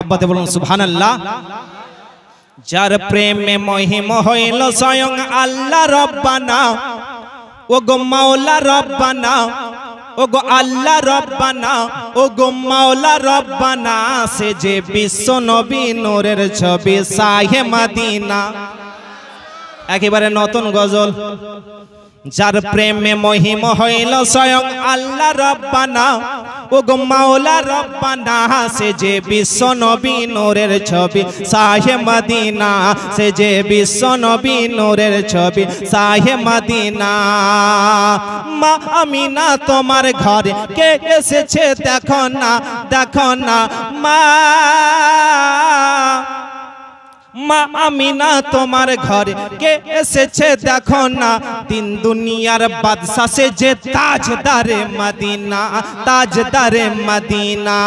মহব্বতে বলুন সুবহানাল্লাহ। যার প্রেমে মহিম হইল স্বয়ং আল্লাহ রব্বানা, ও গো মাওলা রব্বানা, ও গো আল্লাহ রব্বানা, ও গো মাওলা রব্বানা। সে যে বিশ্ব নবী নূরের ছবি শাহে মদিনা। একেবারে নতুন গজল। যার প্রেমে মহিম হইল স্বয়ং আল্লাহ রব্বানা, ও গো মাওলা রব্বানা। সে যে বিশ্ব নবী নূরের ছবি শাহে মদিনা, সে যে বিশ্ব নবী নূরের ছবি শাহে মদিনা। মা আমিনা তোমার ঘরে কে এসেছে দেখো না, দেখো না মা। মা আমিনা তোমার ঘরে কে এসেছে দেখো না। তিন দুনিয়ার বাদশা সে যে তাজদারে মদিনা, তাজদারে মদিনা।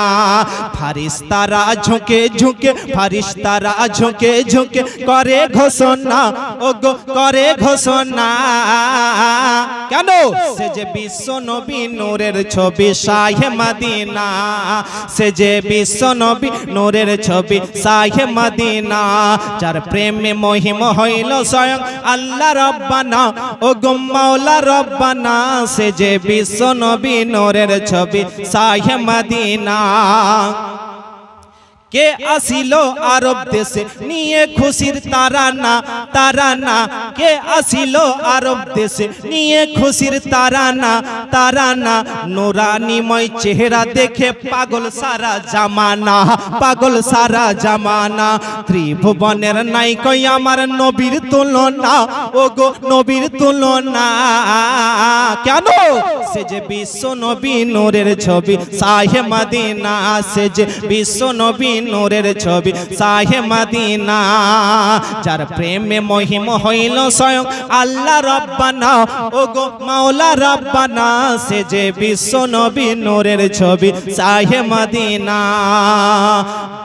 ফারিস্তারা ঝুঁকে ঝুঁকে, ফারিস্তারা ঝুঁকে ঝুঁকে করে ঘোষণা, ও গো করে ঘোষণা। কেন? সে যে বিশ্ব নবী নূরের ছবি শাহে মদিনা, সে যে বিশ্ব নবী নূরের ছবি শাহে মদিনা। যার প্রেমে মহিম হইল স্বয়ং আল্লাহ রব্বানা, ও গো মাওলা রব্বানা। সে যে বিশ্ব নবী নূরের ছবি শাহে মদিনা। কে আসিল আরব দেশে নিয়ে খুশির তারানা, তারানা। কে আসিল আরব দেশে নিয়ে খুশির তারানা, তারানা। নুরানিময় চেহারা দেখে পাগল সারা জামানা, পাগল সারা জামানা। ত্রিভুবনের নাই কই আমার নবীর তুলনা, ও গো নবীর তুলনা। কেন? সে যে বিশ্ব নবী নূরের ছবি শাহে মদিনা, সে যে বিশ্ব নবী নূরের ছবি শাহে মদিনা। যার প্রেমে মহিম হইল স্বয়ং আল্লাহ রব্বানা, ও গো মাওলা রব্বানা। সে যে বিশ্ব নবী নূরের ছবি শাহে মদিনা।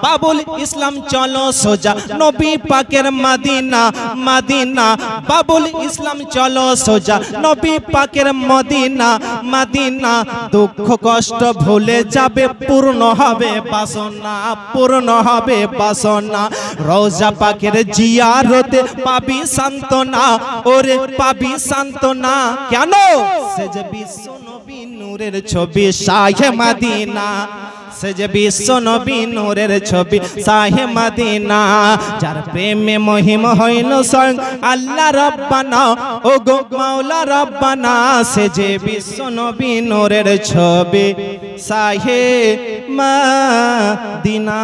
বাবুল ইসলাম চলো সোজা নবী পাকের মদিনা, মদিনা। বাবুল ইসলাম চলো সোজা নবী পাকের মদিনা, মদিনা। দুঃখ কষ্ট ভুলে যাবে, পূর্ণ হবে বাসনা, পূর্ণ হবে বাসনা। রওজা পাকের জিয়ারতে পাবি সান্তনা, ওরে পাবি সান্তনা। কেন? সে যে বিশ্ব নবী নূরের ছবি শাহে মদিনা, সে যে বিশ্ব নবী নূরের ছবি শাহে মদিনা। যার প্রেমে মহিম হইল স্বয়ং আল্লাহ রব্বানা, ও গো মাওলা রব্বানা। সে যে বিশ্ব নবী নূরের ছবি শাহে মদিনা।